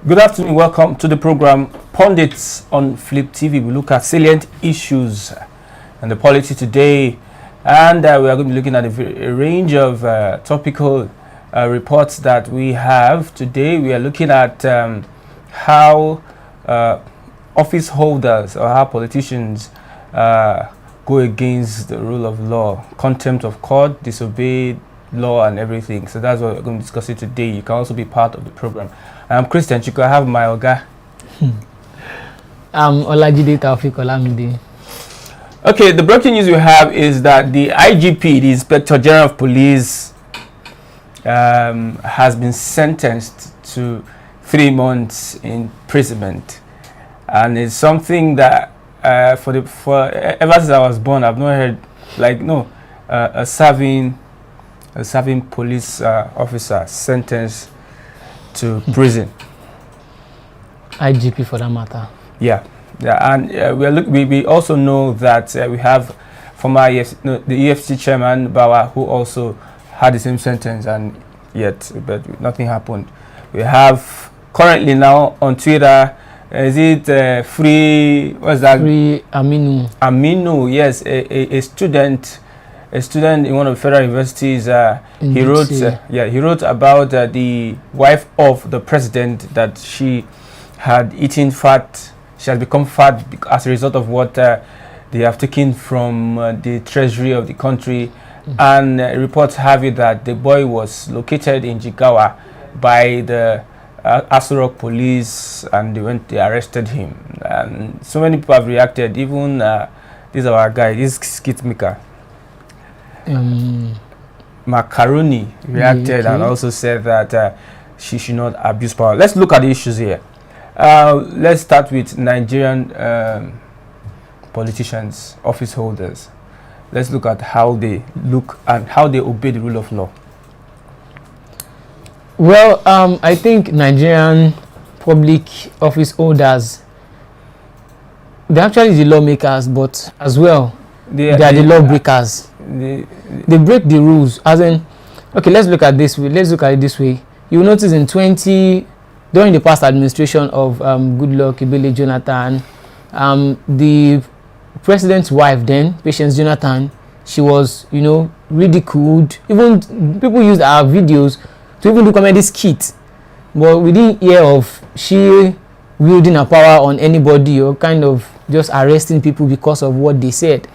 Good afternoon, welcome to the program Pundits on Flip TV. We look at salient issues and the polity today, and we are going to be looking at a range of topical reports that we have. Today we are looking at how office holders or how politicians go against the rule of law, contempt of court, disobey law and everything. So that's what we're going to discuss today. You can also be part of the program. I'm Christian Chiko. I have my Oga. I'm Olajide Taufik Olamide. Okay, the breaking news we have is that the IGP, the Inspector General of Police, has been sentenced to 3 months imprisonment, and it's something that for ever since I was born, I've not heard a serving police officer sentenced to prison. IGP for that matter. Yeah, and we also know that we have former the EFCC chairman Bawa, who also had the same sentence, and but nothing happened. We have currently now on Twitter, is it Free? What's that? Free Aminu. Aminu, yes, a student in one of the federal universities. He wrote about the wife of the president, that she had eaten fat. She has become fat as a result of what they have taken from the treasury of the country. And reports have it that the boy was located in Jigawa by the Asurok police, and they arrested him. And so many people have reacted. Even this is our guy, this skit maker, Macaroni, reacted and also said that she should not abuse power. Let's look at the issues here. Let's start with Nigerian politicians, office holders. Let's look at how they look and how they obey the rule of law. Well, I think Nigerian public office holders, they're actually the lawmakers, but as well, they are the lawbreakers. They break the rules. As in, okay, let's look at this way. Let's look at it this way. You notice during the past administration of Goodluck Ebele Jonathan, the president's wife then, Patience Jonathan, she was, ridiculed. Even people used our videos to even do comedy skits, but we didn't hear of she wielding her power on anybody or kind of just arresting people because of what they said.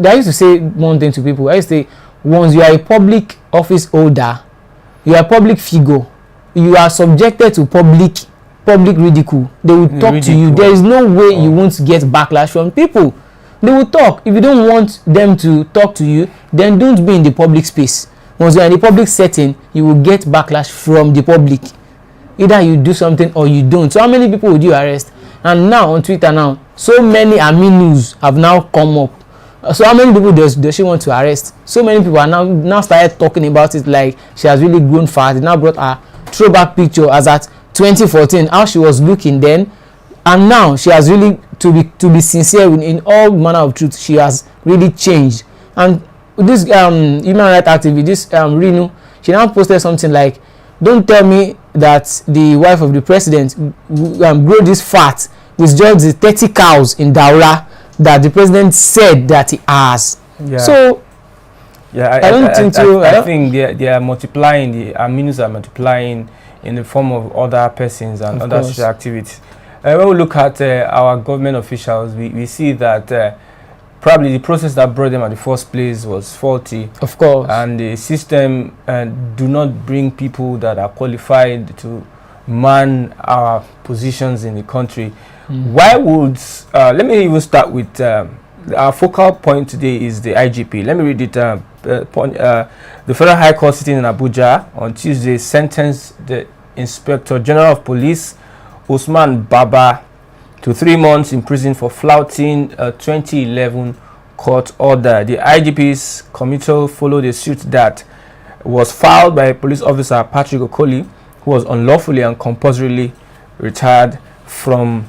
I used to say one thing to people. I used to say, once you are a public office holder, you are a public figure, you are subjected to public ridicule. They will talk to you. There is no way you won't get backlash from people. They will talk. If you don't want them to talk to you, then don't be in the public space. Once you are in the public setting, you will get backlash from the public. Either you do something or you don't. So how many people would you arrest? And now on Twitter now, so many Aminus have now come up. So how many people does she want to arrest? So many people are now started talking about it, like she has really grown fast. They now brought her throwback picture as at 2014, how she was looking then, and now she has really, to be sincere in all manner of truth, she has really changed. And this human rights activist, this Rinu, she now posted something like, don't tell me that the wife of the president grew this fat with just the 30 cows in Daura that the president said that he has. Yeah. So I think they are multiplying. The Aminus are multiplying in the form of other persons and other social activities. When we look at our government officials, we see that probably the process that brought them at the first place was faulty. Of course. And the system do not bring people that are qualified to man our positions in the country. Why would let me even start with our focal point today is the IGP. Let me read it. The Federal High Court sitting in Abuja on Tuesday sentenced the Inspector General of Police, Usman Baba, to 3 months in prison for flouting a 2011 court order. The IGP's committal followed a suit that was filed by police officer Patrick Okoli, who was unlawfully and compulsorily retired from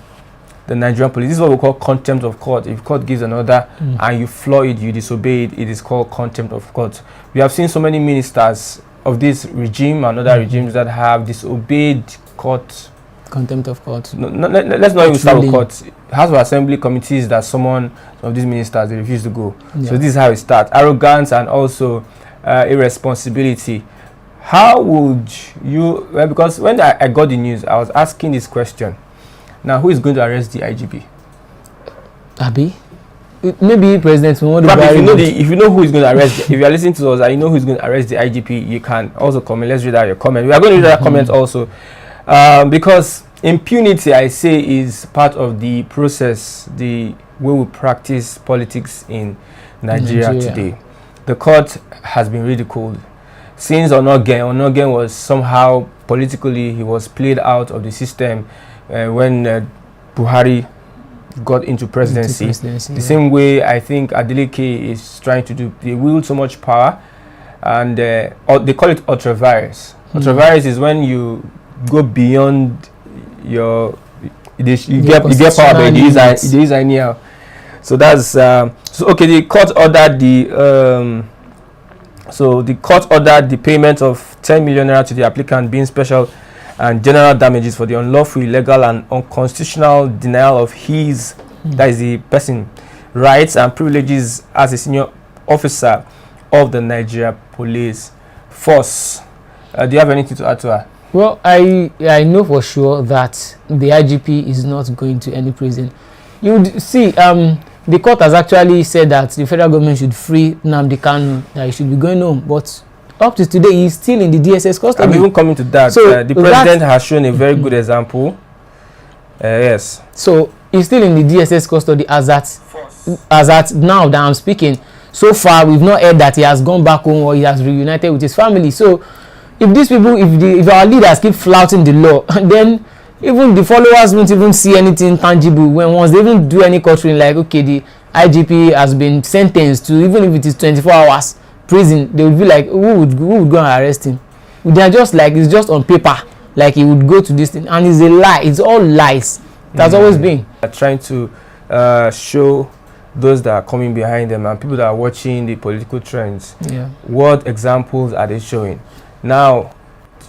the Nigerian police. This is what we call contempt of court. If court gives an order and you floor it, you disobey it, it is called contempt of court. We have seen so many ministers of this regime and other regimes that have disobeyed court Contempt of court. Let's not even start with court. House of Assembly committees that summon some of these ministers, they refuse to go. Yeah. So this is how it starts. Arrogance and also irresponsibility. How would you, well, because when I got the news, I was asking this question. Now, who is going to arrest the IGP? Abi? Maybe President Muhammadu Buhari. If you know who is going to arrest, if you are listening to us and you know who is going to arrest the IGP, you can also comment. Let's read out your comment. We are going to read that comment also. Because impunity, I say, is part of the process, the way we practice politics in Nigeria today. The court has been ridiculed. Since Onogen was somehow politically, he was played out of the system when Buhari got into presidency. The same way I think Adeleke is trying to do. They wield so much power, and they call it ultra-virus. Ultra-virus is when you go beyond your you get power, but you use anyhow. So that's so okay. The court ordered the payment of 10 million naira to the applicant, being special and general damages for the unlawful, illegal, and unconstitutional denial of his, that is the person, rights and privileges as a senior officer of the Nigeria Police Force. Do you have anything to add to that? Well, I know for sure that the IGP is not going to any prison. You would see, the court has actually said that the federal government should free Nnamdi Kanu, that he should be going home, but up to today he's still in the DSS custody. I'm even coming to that. So the president has shown a very good example. Yes. So he's still in the DSS custody as at now that I'm speaking. So far, we've not heard that he has gone back home or he has reunited with his family. So if these people, if our leaders keep flouting the law, then even the followers won't even see anything tangible. When once they even do any court ruling, like, okay, the IGP has been sentenced to, even if it is 24 hours prison, they would be like, who would go and arrest him? They are just like, it's just on paper, like he would go to this thing, and it's a lie. It's all lies. That's always been. They're trying to show those that are coming behind them and people that are watching the political trends. Yeah. What examples are they showing? Now,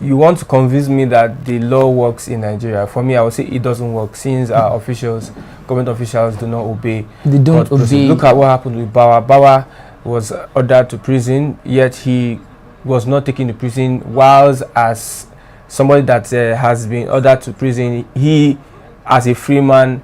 you want to convince me that the law works in Nigeria. For me, I would say it doesn't work, since our officials, government officials, do not obey. They don't obey. Look at what happened with Bawa. Bawa was ordered to prison, yet he was not taken to prison, whilst as somebody that has been ordered to prison, he, as a free man,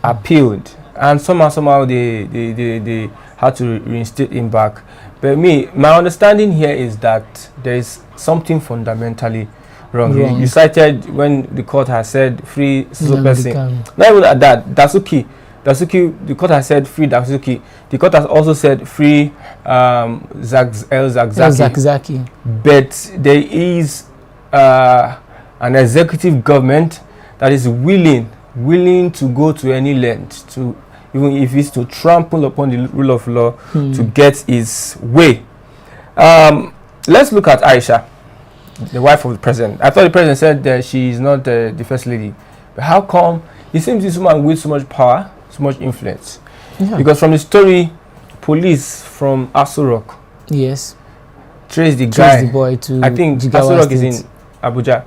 appealed. And somehow they had to reinstate him back. But my understanding here is that there is something fundamentally wrong. You cited when the court has said free so person. Not even at that. Dasuki, the court has said free Dasuki. The court has also said free Zakzaki. But there is an executive government that is willing to go to any length, to even if it's to trample upon the rule of law to get his way. Let's look at Aisha, the wife of the president. I thought the president said that she is not the first lady. But how come it seems this woman with so much power, so much influence? Yeah. Because from the story, police from Aso Rock, yes, traced the boy to I think Aso Rock is in Abuja.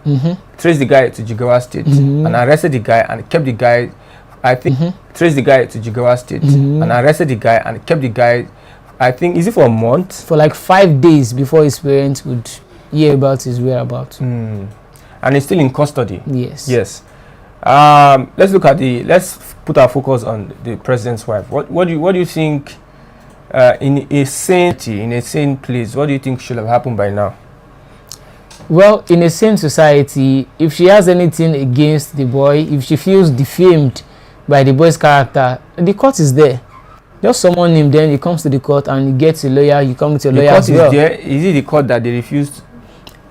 Traced the guy to Jigawa State and arrested the guy and kept the guy. I think traced the guy to Jigawa State and arrested the guy and kept the guy. I think, is it for a month? For like 5 days before his parents would hear about his whereabouts. And he's still in custody. Yes. Yes. Let's put our focus on the president's wife. What do you think in a sane place? What do you think should have happened by now? Well, in a sane society, if she has anything against the boy, if she feels defamed by the boy's character, the court is there. Just summon him, then he comes to the court and he gets a lawyer, you come with a lawyer as well. Is it the court that they refused?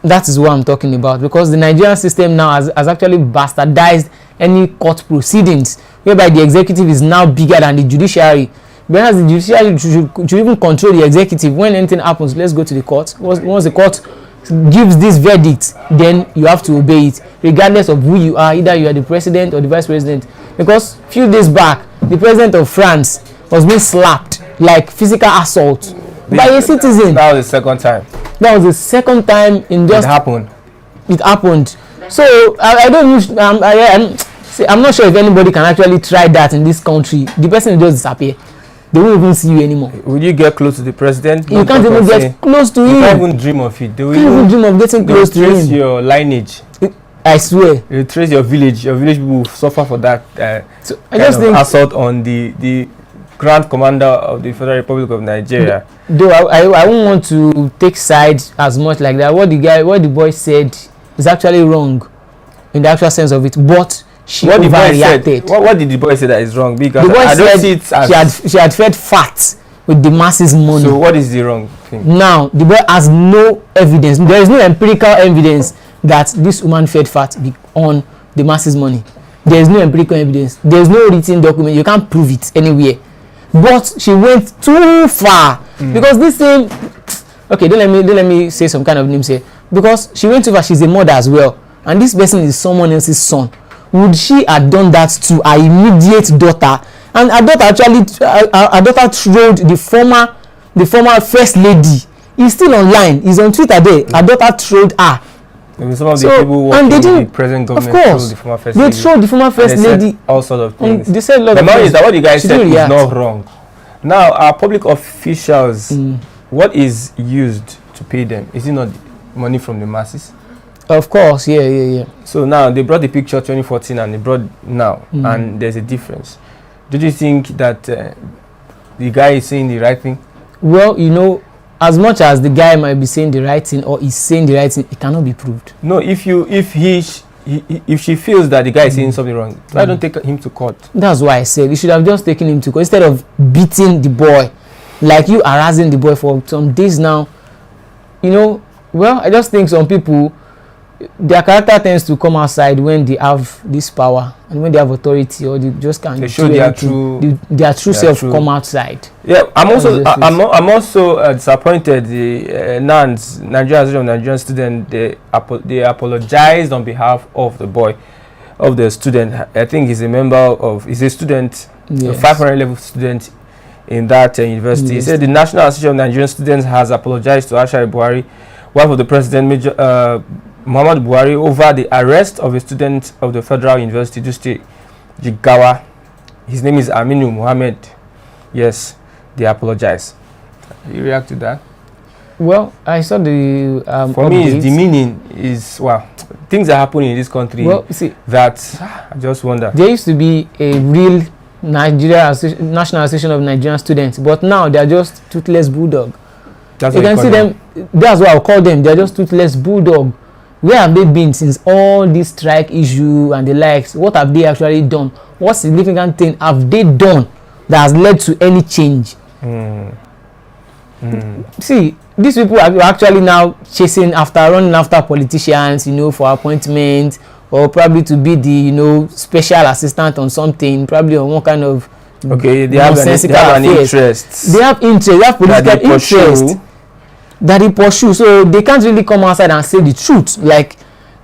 That is what I'm talking about, because the Nigerian system now has actually bastardized any court proceedings, whereby the executive is now bigger than the judiciary. Whereas the judiciary should even control the executive. When anything happens, let's go to the court. Once the court gives this verdict, then you have to obey it, regardless of who you are, either you are the president or the vice president. Because a few days back, the president of France was being slapped, like physical assault, by a citizen. That was the second time. That was the second time in just... It happened. It happened. So I don't I'm not sure if anybody can actually try that in this country. The person will just disappear. They won't even see you anymore. Will you get close to the president? You can't even get close to him. You can't even dream of it. They will even dream of getting close to him. Trace your lineage. I swear. You trace your village. Your village people will suffer for that so I just think assault on the Grand Commander of the Federal Republic of Nigeria. Though I won't want to take sides as much like that. What the boy said is actually wrong in the actual sense of it. But she overreacted. What did the boy say that is wrong? Because the boy I don't see it as she had fed fat with the masses' money. So what is the wrong thing? Now the boy has no evidence. There is no empirical evidence that this woman fed fat on the masses' money. There is no empirical evidence. There is no written document. You can't prove it anywhere. But she went too far because this thing. Okay, don't let me say some kind of names here. Because she went too far. She's a mother as well, and this person is someone else's son. Would she have done that to her immediate daughter? And her daughter actually, her daughter trolled the former first lady. He's still online. He's on Twitter there. Her daughter trolled her. Maybe some of the people working in the present government trolled the former first lady. They trolled the former first lady. All sorts of things. They said a lot of things. Is that what you guys said is not wrong. Now, our public officials, what is used to pay them? Is it not money from the masses? Of course, yeah. So now they brought the picture 2014 and they brought now, and there's a difference. Do you think that the guy is saying the right thing? Well, you know, as much as the guy might be saying the right thing or is saying the right thing, it cannot be proved. No, if she feels that the guy is saying something wrong, why don't take him to court? That's why I said you should have just taken him to court instead of beating the boy, like you harassing the boy for some days now. You know, well, I just think some people, their character tends to come outside when they have this power and when they have authority, or they just can't. They show their true self come outside. Yeah, I'm also disappointed. The Nigerian Association of Nigerian Students, they apologized on behalf of the boy, of the student. I think he's a student, a 500 level student in that university. He said the National Association of Nigerian Students has apologized to Aisha Buhari, wife of the president, Major Muhammad Buhari, over the arrest of a student of the Federal University District Jigawa. His name is Aminu Mohammed. Yes, they apologize. You react to that? Well, I saw the for me, it's demeaning. Is things are happening in this country. Well, see, that I just wonder. There used to be a real National Association of Nigerian Students, but now they are just toothless bulldog. That's you can see them. That's what I'll call them. They are just toothless bulldog. Where have they been since all this strike issue and the likes? What have they actually done? What significant thing have they done that has led to any change? See, these people are actually now running after politicians, you know, for appointment, or probably to be the, you know, special assistant on something, probably on one kind of they have an interest. They have interest. They have political interest that they pursue. So they can't really come outside and say the truth. Like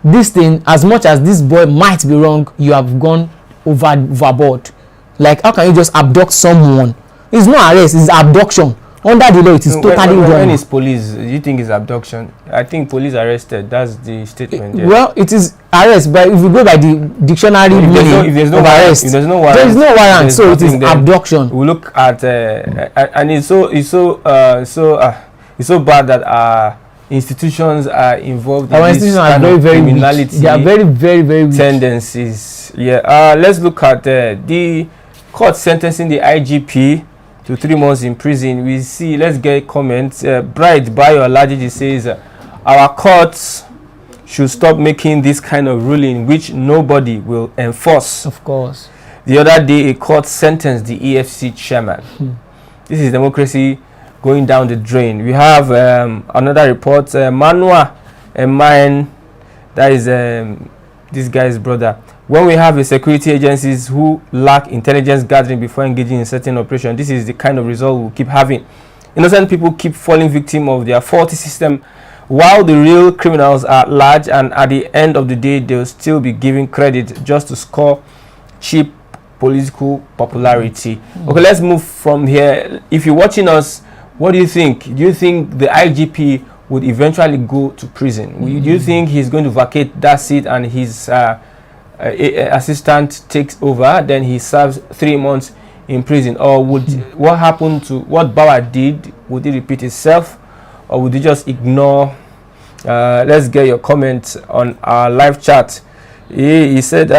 this thing, as much as this boy might be wrong, you have gone overboard. Like, how can you just abduct someone? It's not arrest, it's abduction. Under the law, it is totally wrong. When it's police, do you think it's abduction? I think police arrested. That's the statement. Well, it is arrest, but if you go by the dictionary meaning of arrest, if there's no warrant, there is no warrant, so it is abduction. We look at and it's so bad that our institutions are involved in this kind of criminality. They are very weak tendencies. Yeah. Let's look at the court sentencing the IGP to 3 months in prison. We see, let's get comments. Bright Bayo Alajiji says, our courts should stop making this kind of ruling which nobody will enforce. Of course. The other day, a court sentenced the EFC chairman. This is democracy going down the drain. We have another report. Manua Mine, that is this guy's brother. When we have security agencies who lack intelligence gathering before engaging in certain operation, this is the kind of result we'll keep having. Innocent people keep falling victim of their faulty system, while the real criminals are large, and at the end of the day, they'll still be giving credit just to score cheap political popularity. Okay, let's move from here. If you're watching us, what do you think? Do you think the IGP would eventually go to prison. Do you think he's going to vacate that seat and his assistant takes over, then he serves 3 months in prison? Or would what happened to what Bauer did, would it repeat itself, or would you just ignore? Let's get your comments on our live chat. He said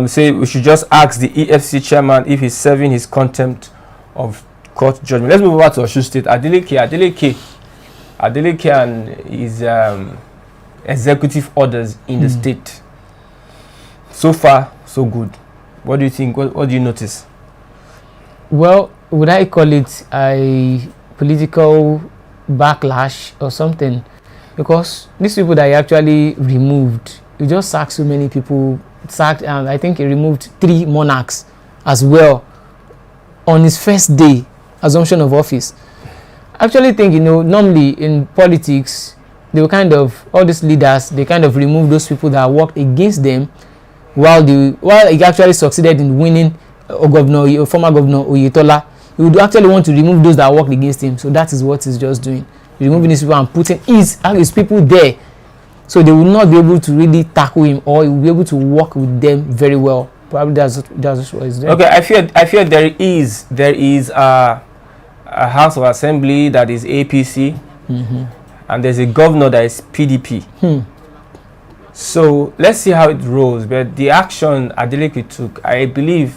say we should just ask the EFC chairman if he's serving his contempt of court judgment. Let's move over to Osun State. Adeleke and his executive orders in the state. So far, so good. What do you think? What do you notice? Well, would I call it a political backlash or something? Because these people that he actually removed, he just sacked so many people. I think he removed 3 monarchs as well on his first day assumption of office. I actually think, normally in politics, they will all these leaders, they remove those people that worked against them while he actually succeeded in winning former governor Oyetola. He would actually want to remove those that worked against him. So that is what he's just doing. Removing these people and putting his people there. So they will not be able to really tackle him, or he will be able to work with them very well. Probably that's what he's doing. Okay, I fear there is a House of Assembly that is APC, and there's a governor that is PDP. So let's see how it rolls. But the action Adeleke took, I believe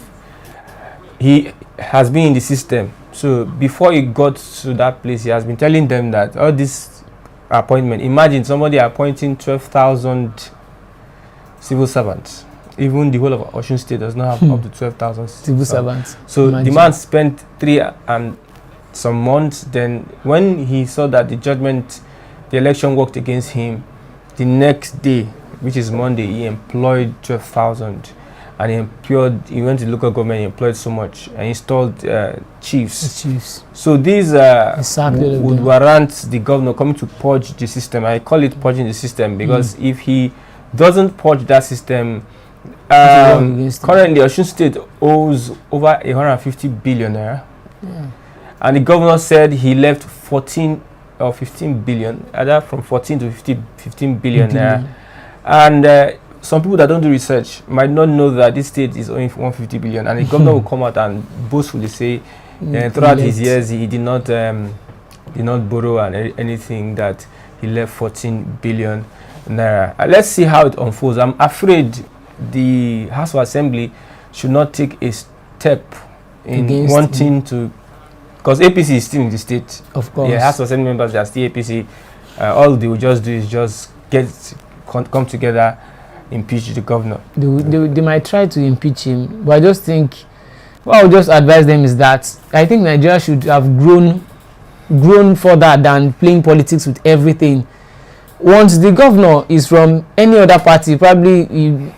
he has been in the system. So before he got to that place, he has been telling them that all this appointment, imagine somebody appointing 12,000 civil servants. Even the whole of Osun State does not have up to 12,000 civil servants. So the man spent 3 and some months. Then when he saw that the election worked against him, the next day, which is Monday, he employed 12,000. And he went to local government, he employed so much, and installed chiefs. So these would warrant the governor coming to purge the system. I call it purging the system because if he doesn't purge that system, currently Osun State owes over 150 billion naira. And the governor said he left 14 or 15 billion, either from 14 to 15 billion naira. And some people that don't do research might not know that this state is owing 150 billion, and the governor will come out and boastfully say throughout his years he did not borrow and anything, that he left 14 billion naira. Let's see how it unfolds. I'm afraid the House of Assembly should not take a step in wanting to, because APC is still in the state. Of course. Yeah, House of Assembly members are still APC. All they will just do is just come together, impeach the governor. They might try to impeach him, but I just think what I would just advise them is that I think Nigeria should have grown further than playing politics with everything. Once the governor is from any other party, probably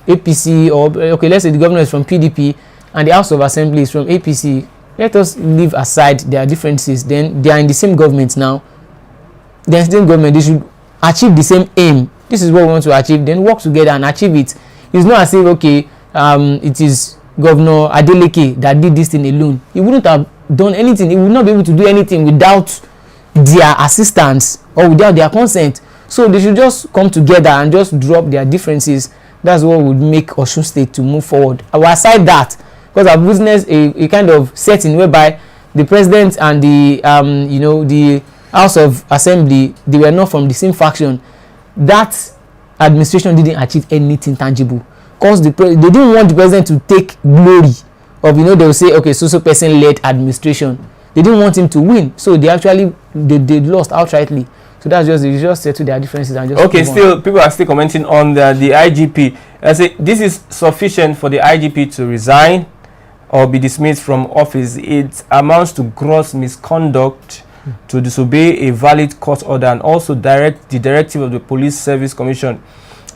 APC, or let's say the governor is from PDP and the House of Assembly is from APC, let us leave aside their differences. Then they are in the same government now. They're still in government. They should achieve the same aim. This is what we want to achieve, then work together and achieve it. It's not as if it is Governor Adeleke that did this thing alone. He wouldn't have done anything. He would not be able to do anything without their assistance or without their consent. So they should just come together and just drop their differences. That's what would make Osun State to move forward. Aside that, because I've witnessed a kind of setting whereby the president and the House of Assembly, they were not from the same faction. That administration didn't achieve anything tangible because they didn't want the president to take glory of, they will say, okay, so person led administration. They didn't want him to win, so they lost outrightly. So they just settle their differences and just people are still commenting on the IGP. I say this is sufficient for the IGP to resign or be dismissed from office. It amounts to gross misconduct to disobey a valid court order and also direct the directive of the Police Service Commission.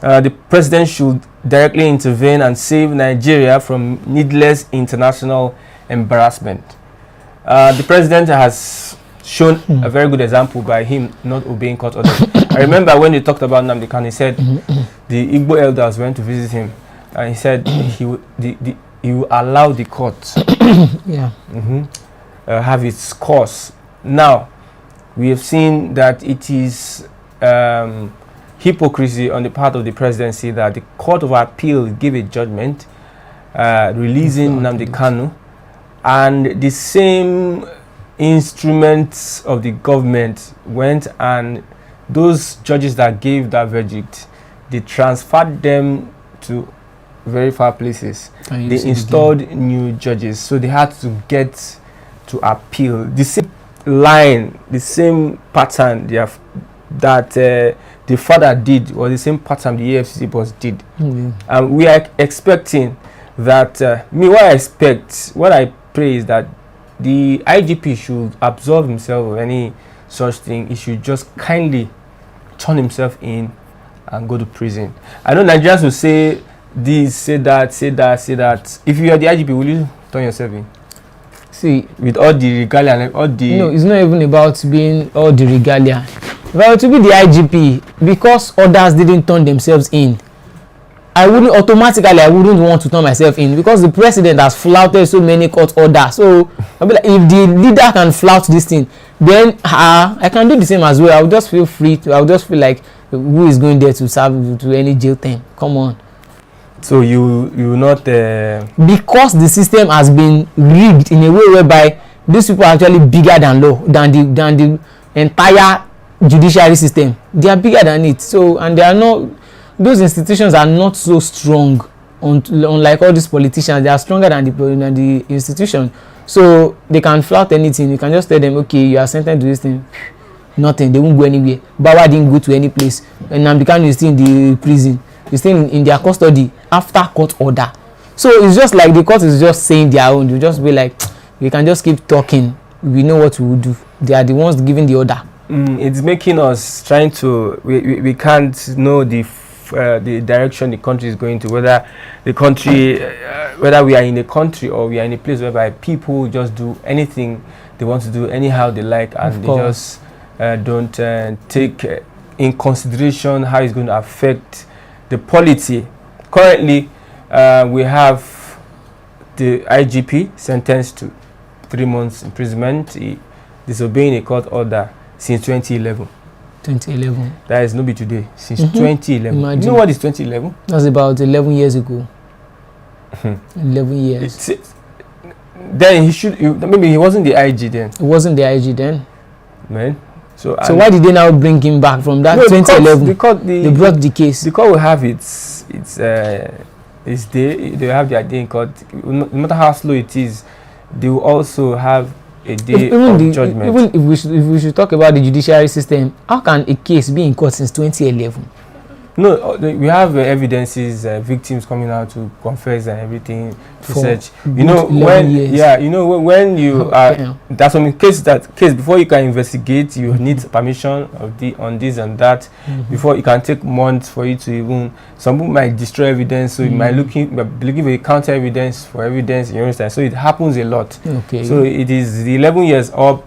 The president should directly intervene and save Nigeria from needless international embarrassment. The president has shown a very good example by him not obeying court orders. I remember when they talked about Nnamdi Kanu, he said the Igbo elders went to visit him and he said he will allow the court have its course. Now, we have seen that it is hypocrisy on the part of the presidency that the Court of Appeal gave a judgment releasing Nnamdi Kanu, and the same instruments of the government went and those judges that gave that verdict, they transferred them to very far places. They installed new judges, so they had to get to appeal. The same line, the same pattern that the father did, or the same pattern the AFCC boss did. And we are expecting that, what I pray is that the IGP should absolve himself of any such thing. He should just kindly turn himself in and go to prison. I know Nigerians will say this, say that, say that, say that. If you are the IGP, will you turn yourself in? See, with all the regalia and all the... No, it's not even about being all the regalia. If I were to be the IGP, because others didn't turn themselves in, I wouldn't want to turn myself in, because the president has flouted so many court orders. So I'll be like, if the leader can flout this thing, then I can do the same as well. I'll just feel free to. I'll just feel like, who is going there to serve to any jail term? Come on. So you not because the system has been rigged in a way whereby these people are actually bigger than law, than the entire judiciary system. They are bigger than it. So, and they are not, those institutions are not so strong, unlike all these politicians. They are stronger than the institution. So they can flout anything. You can just tell them, okay, you are sentenced to this thing. Nothing. They won't go anywhere. Bawa didn't go to any place. And Nnamdi Kanu is still in the prison. He's still in their custody after court order. So it's just like the court is just saying their own. You just be like, we can just keep talking. We know what we will do. They are the ones giving the order. It's making us trying to. We can't know the direction the country is going to. Whether the country, whether we are in a country or we are in a place whereby people just do anything they want to do anyhow they like, and they just don't take in consideration how it's going to affect the polity. Currently, we have the IGP sentenced to 3 months imprisonment, disobeying a court order since 2011. 2011. That is not be today. Since 2011. Imagine. You know what is 2011? That's about 11 years ago. 11 years. Then maybe he wasn't the IG then. He wasn't the IG then. Man. So why did they now bring him back from that 2011? Because they brought the case. Because we have its day. They have their day in court. No matter how slow it is, they will also have a day of judgment. Even if we should talk about the judiciary system, how can a case be in court since 2011? No, we have evidences, victims coming out to confess and everything, to search. You know when, when you are that's some case before you can investigate, you need permission on this and that. Before you can take months for you to even. Some people might destroy evidence, so you might be looking for a counter evidence for evidence. You understand? So it happens a lot. Okay. So it is the 11 years up.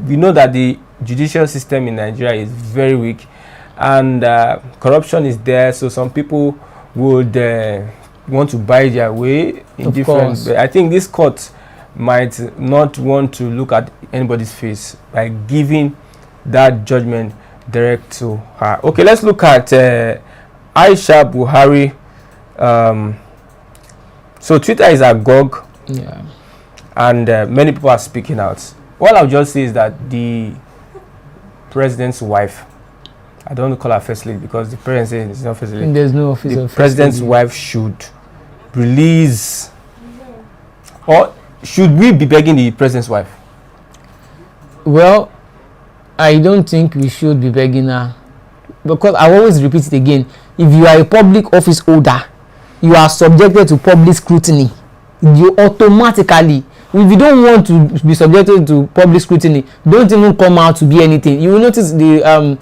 We know that the judicial system in Nigeria is very weak. And corruption is there, so some people would want to buy their way in different. I think this court might not want to look at anybody's face by giving that judgment direct to her. Okay, let's look at Aisha Buhari. So Twitter is agog, and many people are speaking out. All I'll just say is that the president's wife, I don't want to call her first lady because the president says it's not first lady. There's no office the of president's wife should release, or should we be begging the president's wife? Well, I don't think we should be begging her, because I always repeat it again. If you are a public office holder, you are subjected to public scrutiny. You automatically, if you don't want to be subjected to public scrutiny, don't even come out to be anything. You will notice the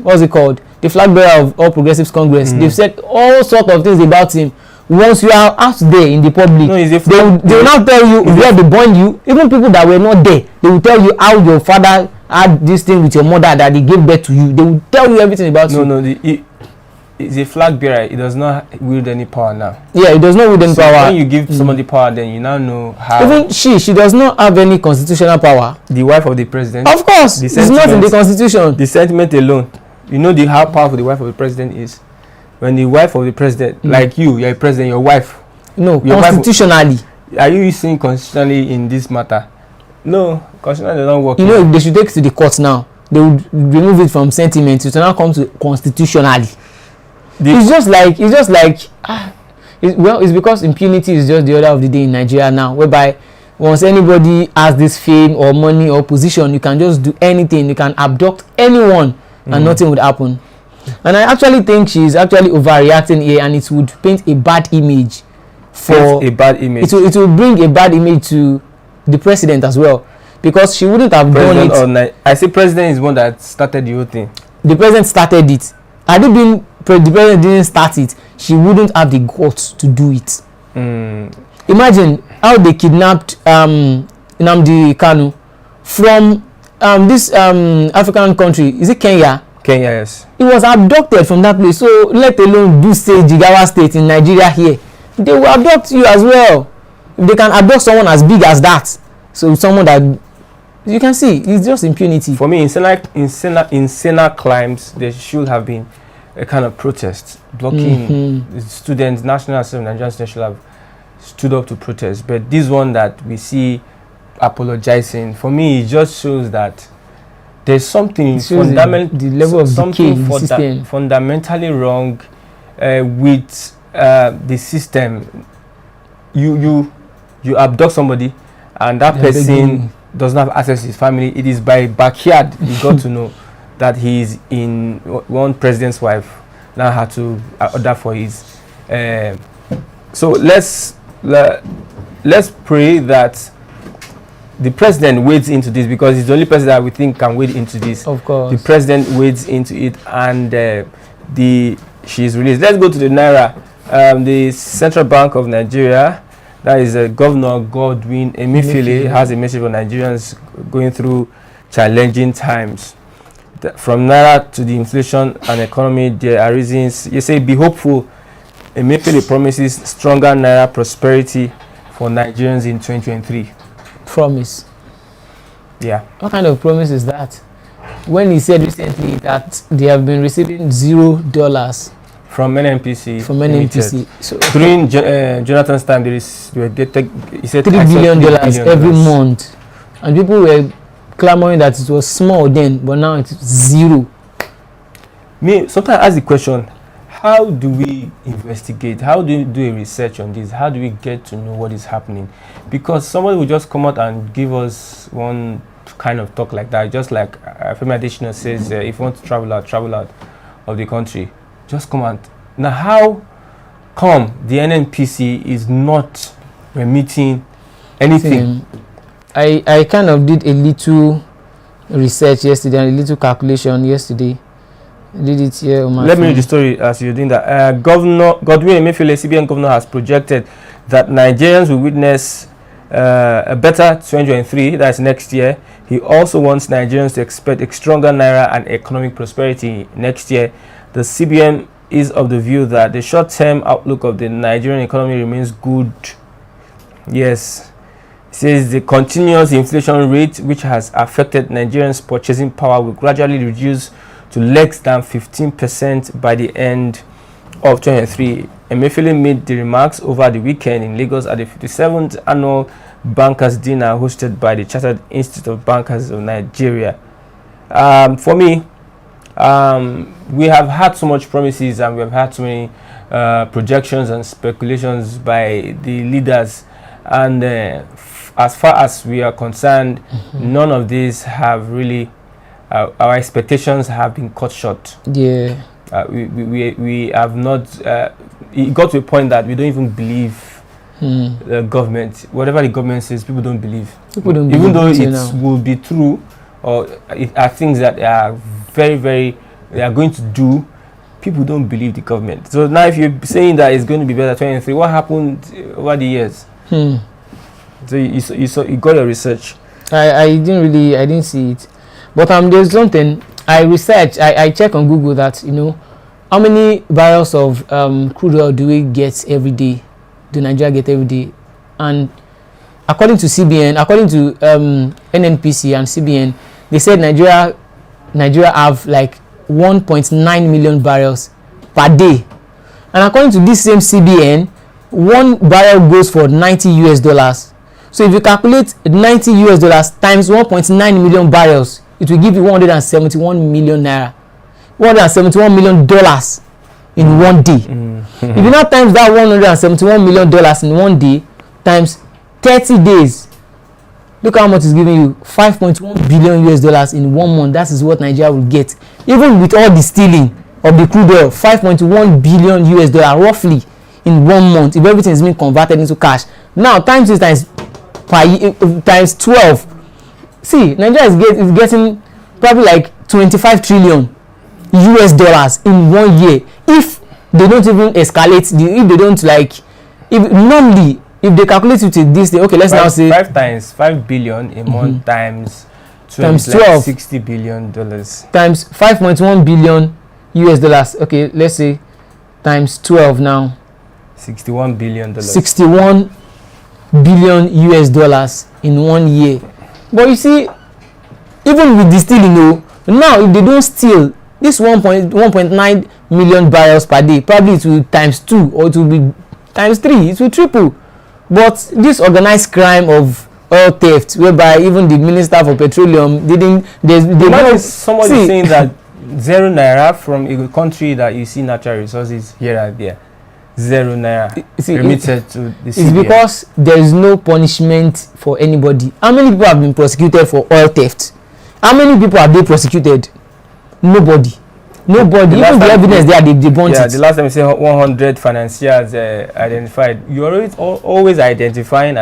what's it called? The flag bearer of All Progressives Congress. They've said all sorts of things about him. Once you are out there in the public, they will not tell you where they born you. Even people that were not there, they will tell you how your father had this thing with your mother, that he gave birth to you. They will tell you everything about you. is a flag bearer. It does not wield any power now. Yeah, it does not wield any power. When you give somebody power, then you now know how. Even she does not have any constitutional power. The wife of the president. Of course, it's not in the constitution. The sentiment alone. You know how powerful the wife of the president is. When the wife of the president, like you're a president, your wife. No, constitutionally. Are you saying constitutionally in this matter? No, constitutionally doesn't work. You know, if they should take it to the court now, they would remove it from sentiment. It will now come to constitutionally. It's just like it's because impunity is just the order of the day in Nigeria now, whereby once anybody has this fame or money or position, you can just do anything. You can abduct anyone and nothing would happen. And I actually think she's actually overreacting here, and it would paint a bad image. It will bring a bad image to the president as well, because she wouldn't have done it. I say president is one that started the whole thing. The president started it. Had it been the president didn't start it, she wouldn't have the guts to do it. Imagine how they kidnapped Nnamdi Kanu from this African country. Is it Kenya? Kenya, yes. He was abducted from that place. So let alone do say Jigawa State in Nigeria here, they will abduct you as well. If they can abduct someone as big as that, so someone that you can see, it's just impunity. For me, in Senate crimes, there should have been a kind of protest blocking the students. National Assembly, Nigerian students should have stood up to protest. But this one that we see apologizing, for me, it just shows that there's something the level of decay in the system. Fundamentally wrong with the system. You abduct somebody, and that person doesn't have access to his family. It is by backyard you got to know that he is in one president's wife now had to order for his. So let's pray that the president wades into this, because he's the only person that we think can wade into this. Of course, the president wades into it, and she's released. Let's go to the Naira. The Central Bank of Nigeria, that is Governor Godwin Emefiele, has a message for Nigerians going through challenging times. From Naira to the inflation and economy, there are reasons. You say, be hopeful. Emefiele promises stronger Naira prosperity for Nigerians in 2023. Promise? Yeah. What kind of promise is that? When he said recently that they have been receiving $0 from NNPC. From NNPC. So during Jonathan's time, he said $3 billion every month, and people were clamoring that it was small then, but now it's zero. Sometimes I ask the question: how do we investigate? How do we do a research on this? How do we get to know what is happening? Because somebody will just come out and give us one kind of talk like that, just like Femi Adesina says, if you want to travel out of the country, just come out. Now, how come the NNPC is not remitting anything? I kind of did a little research yesterday and a little calculation yesterday. Did it here on my Let phone. me read the story as you're doing that. Governor Godwin Emefiele, CBN governor, has projected that Nigerians will witness a better 2023, that's next year. He also wants Nigerians to expect a stronger Naira and economic prosperity next year. The CBN is of the view that the short-term outlook of the Nigerian economy remains good. Yes. It says the continuous inflation rate, which has affected Nigerians' purchasing power, will gradually reduce to less than 15% by the end of 2023. Emefiele made the remarks over the weekend in Lagos at the 57th annual Bankers Dinner hosted by the Chartered Institute of Bankers of Nigeria. For me, we have had so much promises, and we have had so many projections and speculations by the leaders, and as far as we are concerned, none of these have really our expectations have been cut short. Yeah. We have not it got to a point that we don't even believe the government. Whatever the government says, people don't believe. Even though it will be true, or it are things that are very, very they are going to do, people don't believe the government. So now if you're saying that it's going to be better 23, what happened over the years? So you got your research. I didn't see it, but there's something I researched. I check on Google that how many barrels of crude oil do we get every day? Do Nigeria get every day? And according to CBN, according to NNPC and CBN, they said Nigeria have like 1.9 million barrels per day. And according to this same CBN, 1 barrel goes for $90. So if you calculate $90 times 1.9 million barrels, it will give you 171 million naira. $171 million in 1 day. If you now times that $171 million in 1 day times 30 days, look how much is giving you. $5.1 billion in 1 month. That is what Nigeria will get, even with all the stealing of the crude oil. $5.1 billion roughly in 1 month, if everything is being converted into cash. Now times this times 12. See, Nigeria is getting probably like 25 trillion US dollars in 1 year. If they don't even escalate, if they don't like, if normally if they calculate it with this thing, okay, let's now say 5 times 5 billion a month times 12 like $60 billion times 5.1 billion US dollars. Okay, let's say times 12 now. $61 billion. 61 billion US dollars in 1 year. But you see, even with the stealing, now if they don't steal this 1.9 million barrels per day, probably it will times 2 or it will be times 3, it will triple. But this organized crime of oil theft, whereby even the Minister for Petroleum didn't, somebody saying that 0 naira from a country that you see natural resources here and there, 0 naira remitted to the CBN. It's because there is no punishment for anybody. How many people have been prosecuted for oil theft? How many people have they prosecuted? Nobody. Even the evidence there, they burnt it. The last time you say 100 financiers identified, you always identifying.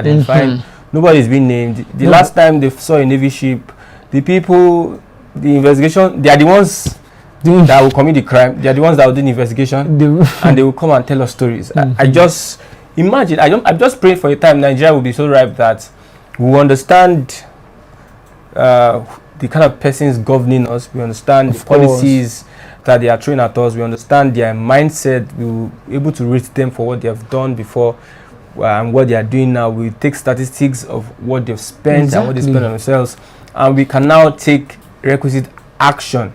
Nobody is being named. The last time they saw a Navy ship, the people, the investigation, they are the ones that will commit the crime. They are the ones that will do the investigation, and they will come and tell us stories. I just imagine. I'm just praying for a time Nigeria will be so ripe that we will understand the kind of persons governing us. We understand the policies that they are throwing at us. We understand their mindset. We will be able to rate them for what they have done before and what they are doing now. We take statistics of what they've spent and what they spend on themselves, and we can now take requisite action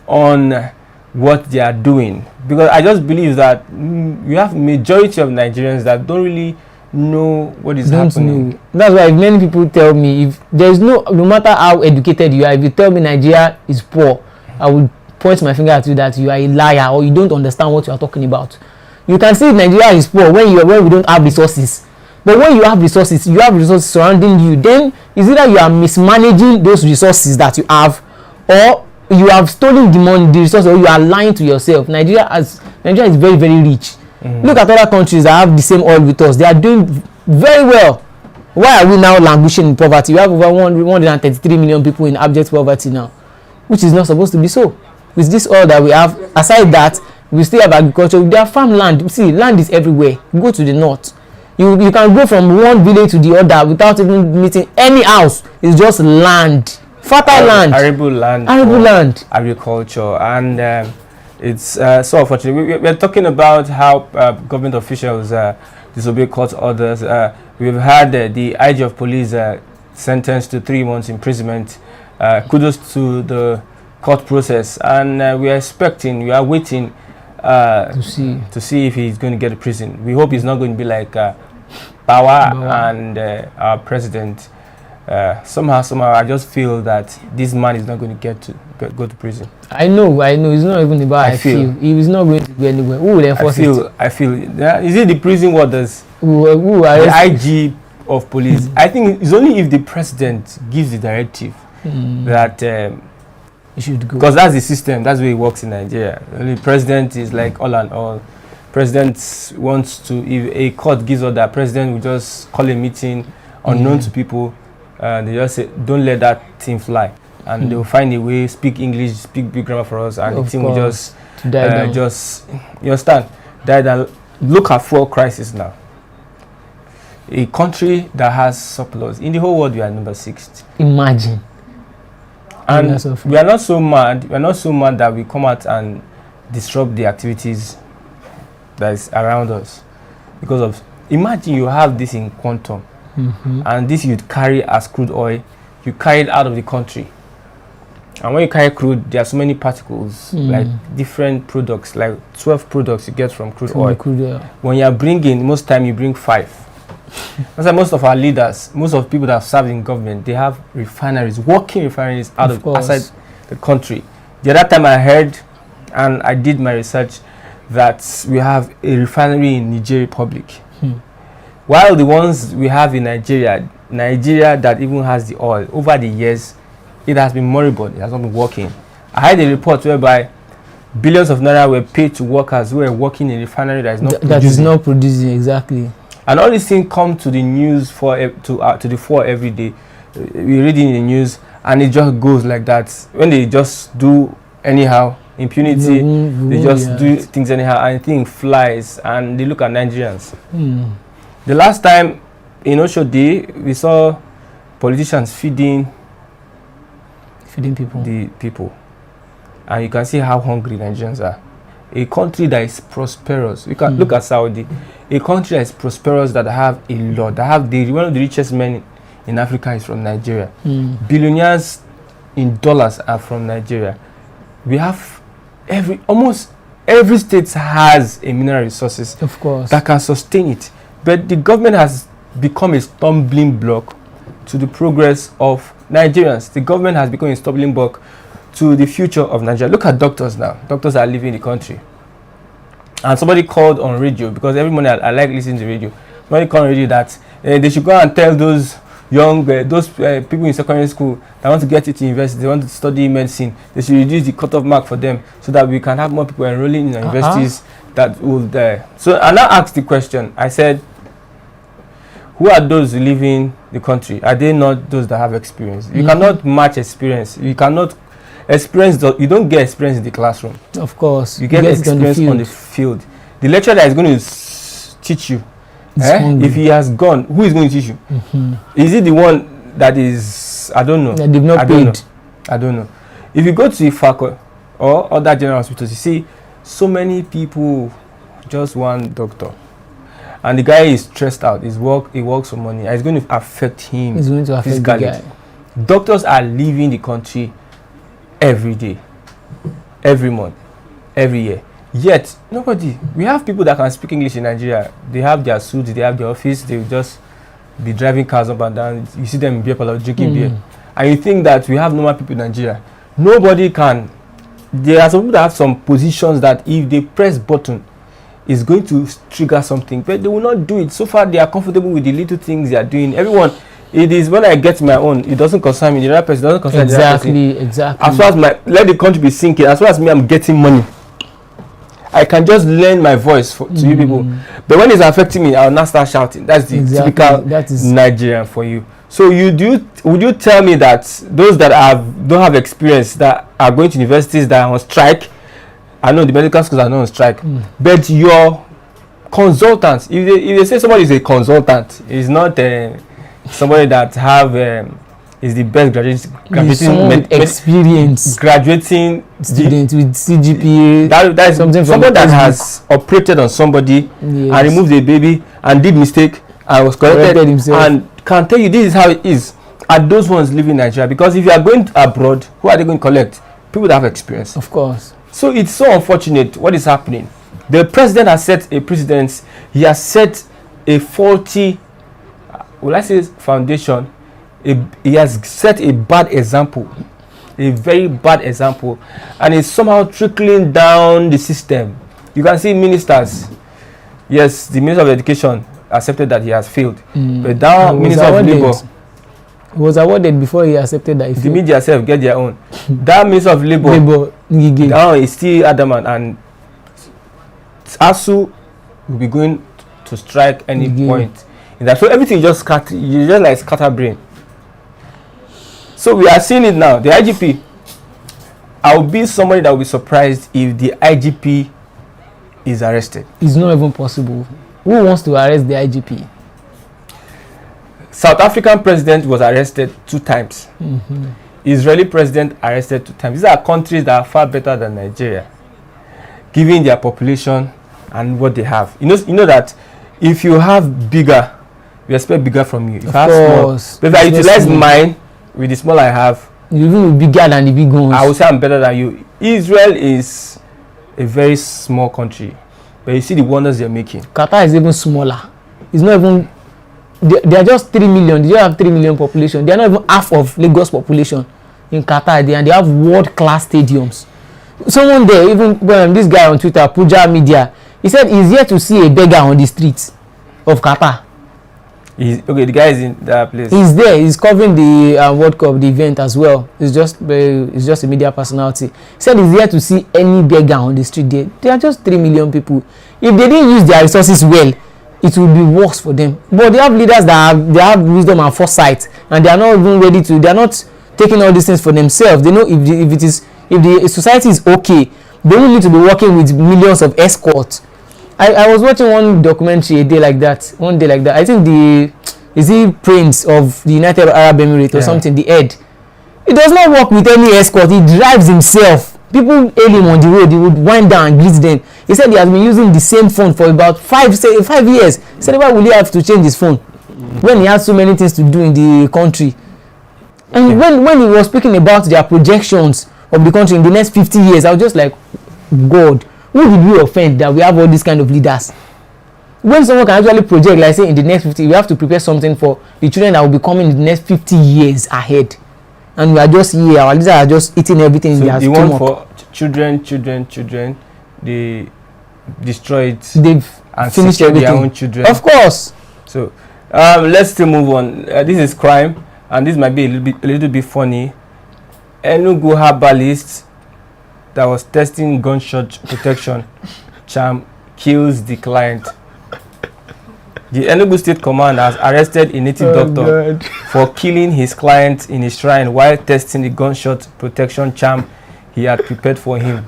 on what they are doing. Because I just believe that we have majority of Nigerians that don't really know what is happening. That's why many people tell me, if there's no matter how educated you are, if you tell me Nigeria is poor, I will point my finger at you that you are a liar or you don't understand what you are talking about. You can say Nigeria is poor when we don't have resources. But when you have resources surrounding you, then it's either you are mismanaging those resources that you have, or you have stolen the money, the resources, or you are lying to yourself. Nigeria is very, very rich. Look at other countries that have the same oil with us. They are doing very well. Why are we now languishing in poverty? We have over 133 million people in abject poverty now, which is not supposed to be so. With this oil that we have, aside that, we still have agriculture. There are farmland. See, land is everywhere. Go to the north. You can go from one village to the other without even meeting any house. It's just land. Fertile land. Arable land. Agriculture. And it's so unfortunate. We're talking about how government officials disobey court orders. We've had the IG of police sentenced to 3 months imprisonment. Kudos to the court process, and we are waiting to see if he's going to get a prison. We hope he's not going to be like Power and our president. Somehow I just feel that this man is not going to go to prison. I know it's not even about I feel he is not going to go anywhere. Who will enforce it? I feel is it the prison warders? The IG of police? I think it's only if the president gives the directive that he should go, because that's the system, that's the way it works in Nigeria. The president is like all and all. President wants to, if a court gives order, president will just call a meeting unknown to people. They just say, don't let that thing fly, and they'll find a way, speak English, speak big grammar for us, and the thing will just you understand, die down. Look at fuel crisis now. A country that has surplus in the whole world, we are number 6. Imagine. And we are not so mad. We are not so mad that we come out and disrupt the activities that is around us. Because of, imagine you have this in quantum, and this you'd carry as crude oil, you carry it out of the country. And when you carry crude, there are so many particles, like different products, like 12 products you get from crude oil. When you are bringing, most time you bring 5. That's why most of our leaders, most of the people that have served in government, they have refineries, working refineries outside the country. The other time I heard, and I did my research, that we have a refinery in Nigeria Republic. While the ones we have in Nigeria that even has the oil, over the years, it has been moribund, it has not been working. I had a report whereby billions of naira were paid to workers who were working in a refinery that is not producing. That is not producing, exactly. And all these things come to the news to the fore every day. We read in the news, and it just goes like that. When they just do anyhow, impunity, they just do things anyhow, and things flies, and they look at Nigerians. The last time in Oshodi, we saw politicians feeding people, and you can see how hungry Nigerians are. A country that is prosperous, you can look at Saudi, a country that is prosperous, that have a lot, that have one of the richest men in Africa is from Nigeria. Billionaires in dollars are from Nigeria. We have almost every state has a mineral resources, of course, that can sustain it. But the government has become a stumbling block to the progress of Nigerians. The government has become a stumbling block to the future of Nigeria. Look at doctors now. Doctors are leaving the country. And somebody called on radio, because every morning I like listening to radio. Somebody called on radio that they should go and tell those young, people in secondary school that want to get into university, they want to study medicine, they should reduce the cutoff mark for them so that we can have more people enrolling in universities that will. So I now asked the question. I said, who are those leaving the country? Are they not those that have experience? You cannot match experience. You cannot experience. You don't get experience in the classroom. Of course, you get experience on the field. The lecturer that is going to teach you, if he has gone, who is going to teach you? Is it the one that is? I don't know. That they've not paid. I don't know. If you go to Ifako or other general hospitals, you see so many people, just one doctor. And the guy is stressed out. He works for money. It's going to affect him. It's going to affect the guy. Doctors are leaving the country every day, every month, every year. Yet, we have people that can speak English in Nigeria. They have their suits, they have their office, they will just be driving cars up and down. You see them in beer parlor drinking beer. And you think that we have normal people in Nigeria. Nobody can. There are some people that have some positions that if they press button, is going to trigger something, but they will not do it. So far, they are comfortable with the little things they are doing. Everyone, it is when I get my own, it doesn't concern me. The other person doesn't concern the other person. Exactly. As far as let the country be sinking, as far as me, I'm getting money. I can just lend my voice to you people. But when it's affecting me, I'll not start shouting. That's the typical Nigerian for you. So would you tell me that those that don't have experience, that are going to universities, that are on strike? I know the medical schools are not on strike, but your consultants, if they say somebody is a consultant, is not somebody that is the best graduating experience, graduating student with CGPA. That is someone that has operated on somebody and removed a baby and did mistake and was corrected and can tell you this is how it is. Are those ones living in Nigeria? Because if you are going abroad, who are they going to collect? People that have experience. Of course. So it's so unfortunate what is happening. The president has set a precedent. He has set a faulty, foundation. He has set a bad example, a very bad example, and it's somehow trickling down the system. You can see ministers. Yes, the Minister of Education accepted that he has failed, but now Minister of Labour. He was awarded before he accepted that he failed. The media self get their own. That Minister of Labour now is still adamant, and ASU will be going to strike any point in that. So everything just scatter brain. So we are seeing it now. The IGP, I will be somebody that will be surprised if the IGP is arrested. It's not even possible. Who wants to arrest the IGP? South African president was arrested 2 times. Israeli president arrested 2 times. These are countries that are far better than Nigeria. given their population and what they have. You know that if you have bigger, we expect bigger from you. If I have small, but if I utilize mine with the small I have, you will be bigger than the big ones. I will say I'm better than you. Israel is a very small country, but you see the wonders they're making. Qatar is even smaller. It's not even. They are just 3 million. They don't have 3 million population. They are not even half of Lagos population in Qatar. And they have world-class stadiums. Someone there, even this guy on Twitter, Puja Media, he said he's yet to see a beggar on the streets of Qatar. Okay, the guy is in that place. He's there. He's covering the World Cup, the event as well. It's just a media personality. He said he's here to see any beggar on the street there. There are just 3 million people. If they didn't use their resources well, it will be worse for them. But they have leaders that have wisdom and foresight, and they are not even ready to. They are not taking all these things for themselves. They know if the society is okay, they don't need to be working with millions of escorts. I was watching one documentary one day like that. I think is he Prince of the United Arab Emirates or something, the head. He does not work with any escort. He drives himself. People hail him on the road. He would wind down and greet them. He said he has been using the same phone for about 5 years. He said, why will he have to change his phone when he has so many things to do in the country? And when he was speaking about their projections of the country in the next 50 years, I was just like, God, who did we offend that we have all these kind of leaders? When someone can actually project, like say in the next 50, we have to prepare something for the children that will be coming in the next 50 years ahead. And we are just here, our leaders are just eating everything in their stomach. So the one for children, they destroy it. They've finished everything. Their own children. Of course. So let's still move on. This is crime, and this might be a little bit funny. Enugu herbalist that was testing gunshot protection charm kills the client. The Enugu State Command has arrested a native doctor for killing his client in his shrine while testing the gunshot protection charm he had prepared for him.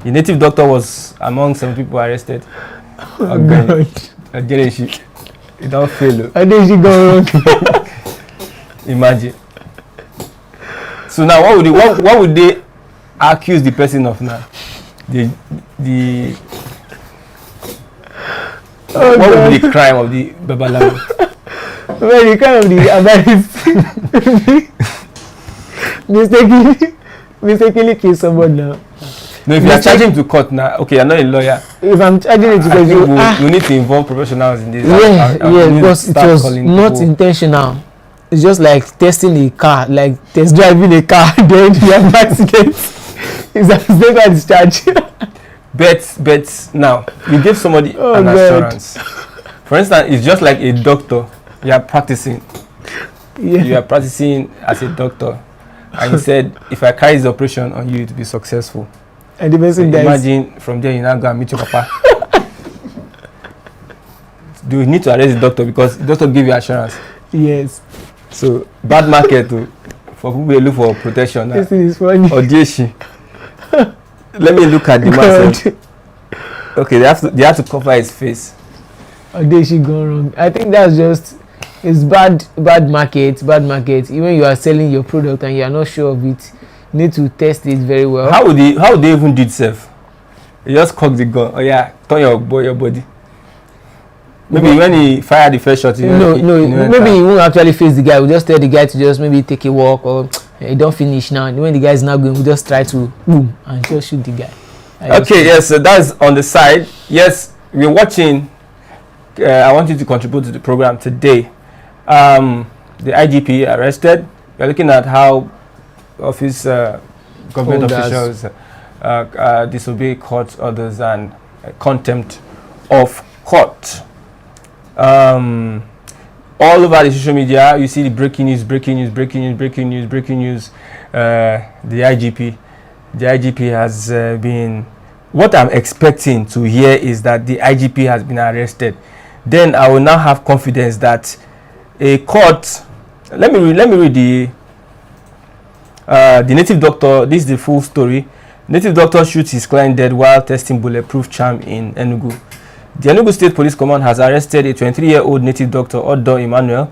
The native doctor was among some people arrested. Oh God. It don't fail. I think she go wrong. Imagine. So now what would they accuse the person of now? What would be the crime of the Babalawo? Well, the crime of the mistakenly kill someone now. No, if you are charging to court now, okay, you're not a lawyer. If I'm charging it to court, we need to involve professionals in this. Because it was not intentional. It's just like testing a car, like test driving a car, then you have an accident. It's a state discharge. Bet now, you give somebody an assurance. For instance, it's just like a doctor. You are practicing. Yeah. You are practicing as a doctor. And you said, if I carry this operation on you, it will be successful. And the person dies. Imagine from there you now go and meet your papa. Do you need to arrest the doctor because the doctor give you assurance? Yes. So bad market for people who look for protection. This is funny. Odeshi. Let me look at the man. Okay, they have to cover his face. Odeshi gone wrong. I think that's just it's bad market. Even you are selling your product and you are not sure of it, you need to test it very well. How would they even do it safe? You just cock the gun. Oh yeah, turn your body. Maybe when he fired the first shot, maybe he won't actually face the guy. We'll just tell the guy to just maybe take a walk or he don't finish now. And when the guy is now going, we'll just try to boom and just shoot the guy. Okay, yes, so that's on the side. Yes, we're watching. I want you to contribute to the program today. The IGP arrested. We're looking at how office government officials disobey court orders and contempt of court. All over the social media, you see the breaking news. The IGP has been. What I'm expecting to hear is that the IGP has been arrested. Then I will now have confidence that a court. Let me read the native doctor. This is the full story. Native doctor shoots his client dead while testing bulletproof charm in Enugu. The Enugu State Police Command has arrested a 23-year-old native doctor, Odo Emmanuel,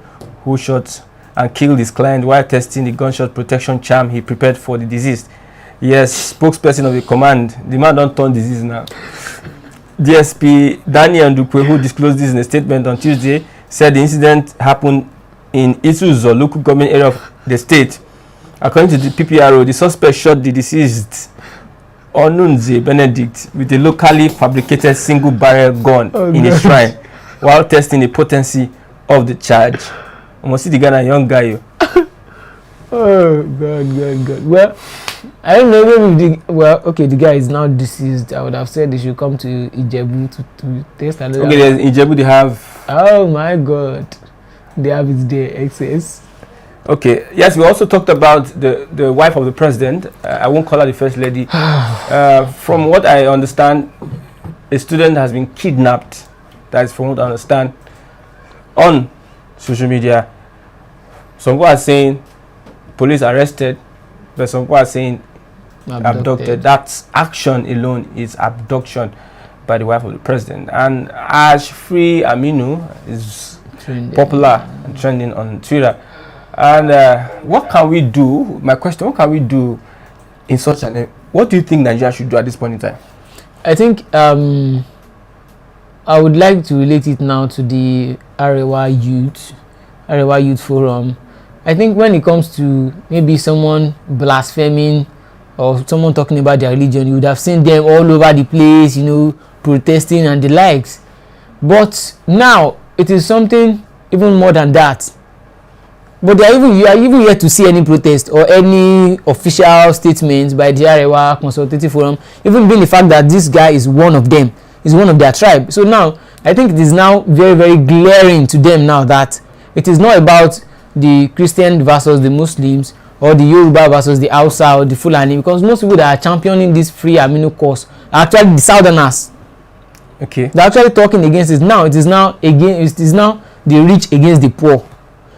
who shot and killed his client while testing the gunshot protection charm he prepared for the deceased. Yes, spokesperson of the command. The man don't turn disease now. DSP Daniel Ndukwe, who disclosed this in a statement on Tuesday, said the incident happened in Isuzo, local government area of the state. According to the PPRO, the suspect shot the deceased Onunze Benedict with a locally fabricated single-barrel gun in a shrine while testing the potency of the charge. I must see the guy, a young guy. Oh, God. Well, I don't know maybe the guy is now deceased. I would have said they should come to Ijebu to test another. Okay, in Ijebu they have. Oh my God, they have it there, excess. Okay, yes, we also talked about the wife of the president. I won't call her the first lady. From what I understand, a student has been kidnapped. That is from what I understand on social media. Some people are saying police arrested, but some people are saying abducted. That action alone is abduction by the wife of the president. And Ashfree Aminu is popular and trending on Twitter. And what can we do? My question: what can we do in such an? What do you think Nigeria should do at this point in time? I think I would like to relate it now to the Arewa Youth Forum. I think when it comes to maybe someone blaspheming or someone talking about their religion, you would have seen them all over the place, protesting and the likes. But now it is something even more than that. But you are even yet to see any protest or any official statement by the Arewa Consultative Forum, even being the fact that this guy is one of them, is one of their tribe. So now I think it is now very, very glaring to them now that it is not about the Christian versus the Muslims or the Yoruba versus the Hausa or the Fulani, because most people that are championing this free amino cause are actually the Southerners. Okay. They're actually talking against it now. It is now the rich against the poor.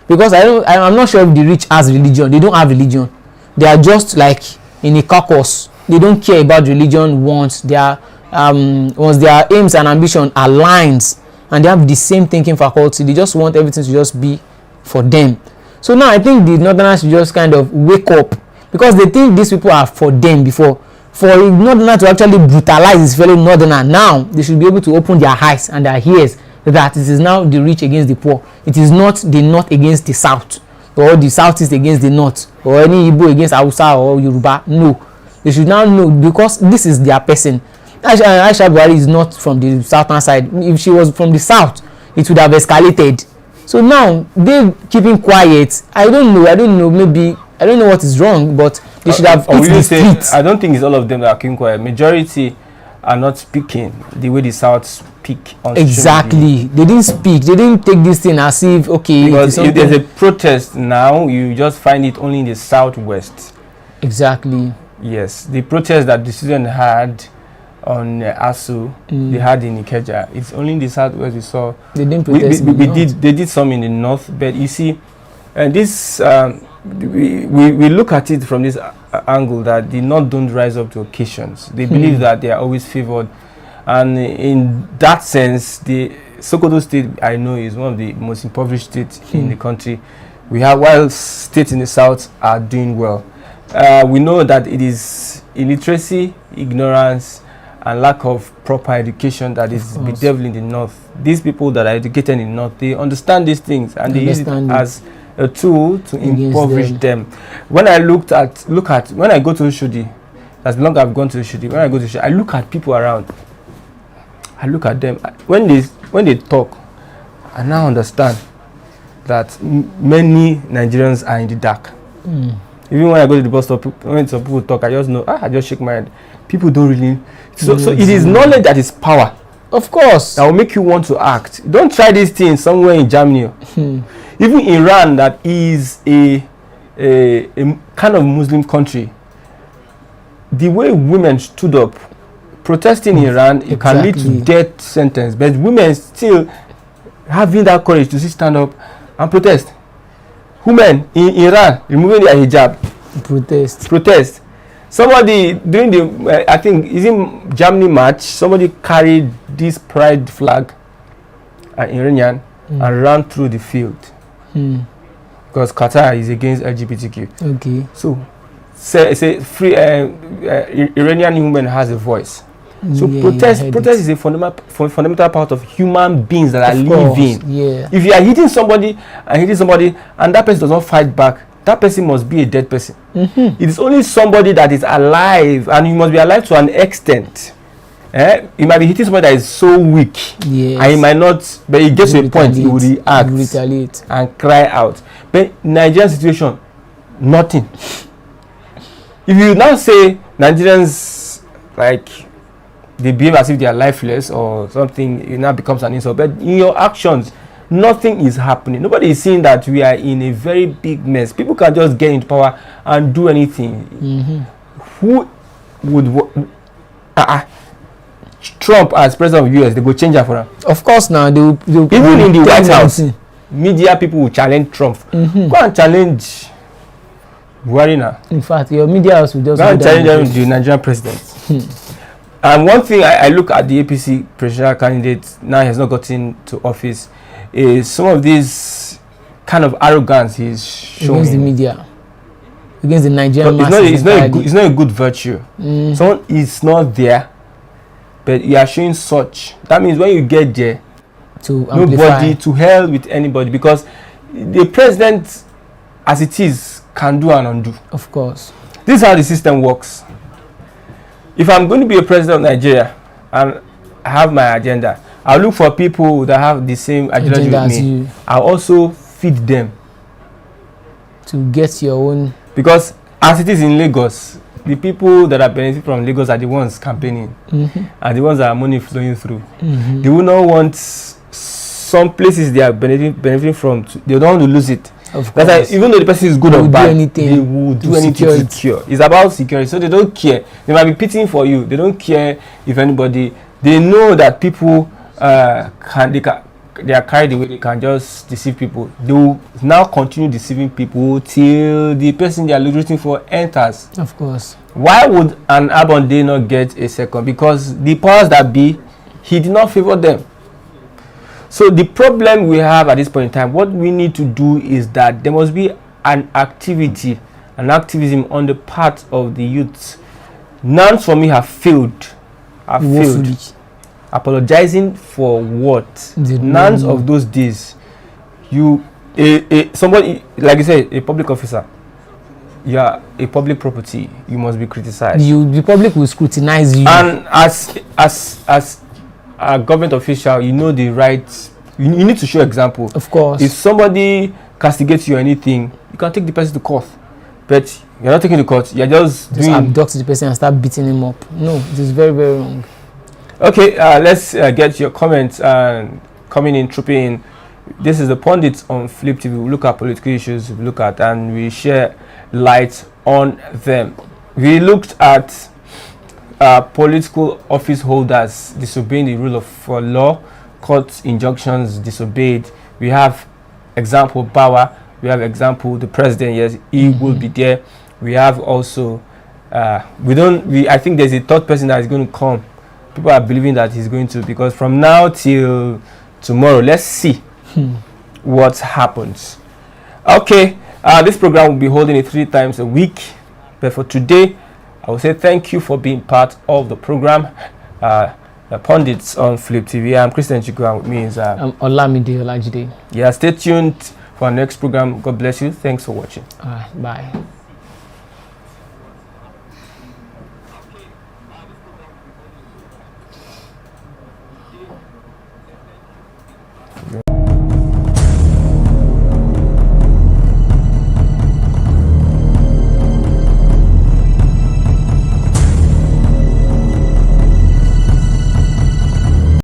Because I'm not sure if the rich has religion. They don't have religion. They are just like in a caucus. They don't care about religion once their aims and ambition aligns and they have the same thinking faculty. They just want everything to just be for them. So now I think the Northerners should just kind of wake up, because they think these people are for them before. For a Northerner to actually brutalize his fellow Northerner, now they should be able to open their eyes and their ears that it is now the rich against the poor. It is not the North against the South, or the Southeast against the North, or any Igbo against Hausa or Yoruba. No, they should now know, because this is their person. Aisha Buhari is not from the southern side. If she was from the south, it would have escalated. So now they keeping quiet. I don't know. Maybe I don't know what is wrong, but they should have hit the streets. I don't think it's all of them that are keeping quiet. Majority are not speaking the way the South speak on exactly. They didn't speak. They didn't take this thing as if because if there's a protest now, you just find it only in the Southwest. Exactly. Yes, the protest that the student had on ASU, they had in Ikeja. It's only in the Southwest we saw. They didn't protest. They did some in the North, but you see, this we look at it from this angle that the North don't rise up to occasions. They believe that they are always favored, and in that sense, the Sokoto State, I know, is one of the most impoverished states in the country. We have, while states in the South are doing well, we know that it is illiteracy, ignorance, and lack of proper education that is bedeviling the North. These people that are educated in the North, they understand these things and they use it as a tool to impoverish them. When I look at when I go to Ushodi, as long as I've gone to Ushodi, when I go to Ushodi, I look at people around. I look at them when they talk. I now understand that many Nigerians are in the dark. Even when I go to the bus stop, when some people talk, I just know. I just shake my head. People don't really. So it is knowledge that is power. Of course. That will make you want to act. Don't try this thing somewhere in Germany. Even Iran, that is a kind of Muslim country. The way women stood up protesting in Iran, it can lead to death sentence. But women still having that courage to stand up and protest. Women in Iran removing their hijab. Protest. Somebody during the I think is in Germany march. Somebody carried this pride flag, Iranian, and ran through the field because Qatar is against LGBTQ. Okay. So say free Iranian woman has a voice. So protest is a fundamental part of human beings that are living. Yeah. If you are hitting somebody and that person does not fight back, that person must be a dead person. It is only somebody that is alive, and you must be alive to an extent. You might be hitting somebody that is so weak, and he might not, but it gets to a point he will react and cry out. But in Nigerian situation, nothing. If you now say Nigerians like they behave as if they are lifeless or something, it now becomes an insult. But in your actions, nothing is happening. Nobody is seeing that we are in a very big mess. People can just get into power and do anything. Who would Trump as president of the US, they go change that for him? Of course now. They even in the White House, media people will challenge Trump. Go and challenge Buhari now. In fact, your media house will just go and challenge the Nigerian president. And one thing I look at the APC presidential candidate now he has not gotten to office is some of this kind of arrogance he's showing against the media, against the Nigerian masses. It's not a good virtue. Someone is not there, but you are showing such. That means when you get there, to nobody, to hell with anybody, because the president, as it is, can do and undo. Of course, this is how the system works. If I'm going to be a president of Nigeria and I have my agenda, I'll look for people that have the same ideology with me. I'll also feed them to get your own. Because as it is in Lagos, the people that are benefiting from Lagos are the ones campaigning, and the ones that are money flowing through. They will not want some places they are benefiting from. They don't want to lose it. That's like, even though the person is good or bad, they will do anything to secure. It's about security, so they don't care. They might be pitying for you. They don't care if anybody. They know that people they are carried away. They can just deceive people. They will now continue deceiving people till the person they are recruiting for enters. Of course. Why would an Abonde not get a second? Because the powers that be, he did not favor them. So the problem we have at this point in time, what we need to do is that there must be an activity, an activism on the part of the youth. None for me have failed. Apologizing for what? None of those days. Somebody, like you said, a public officer, you are a public property. You must be criticized. The public will scrutinize you. And as a government official, you know the rights. You need to show example. Of course. If somebody castigates you or anything, you can take the person to court. But you're not taking the court. You're just abduct the person and start beating him up. No, it is very, very wrong. Okay, let's get your comments coming in, trooping in. This is the Pundits on Flip TV. We look at political issues, we look at and we share light on them. We looked at political office holders disobeying the rule of law, court injunctions disobeyed. We have example Bauer, we have example the president. Yes, he will be there. We have also I think there's a third person that is going to come. People are believing that he's going to, because from now till tomorrow, let's see what happens. Okay, this program will be holding it 3 times a week, but for today I will say thank you for being part of the program. The Pundits on Flip TV. I'm Christian Chiku, and with me is I'm Olamide Olajide. Yeah, stay tuned for our next program. God bless you. Thanks for watching. Bye.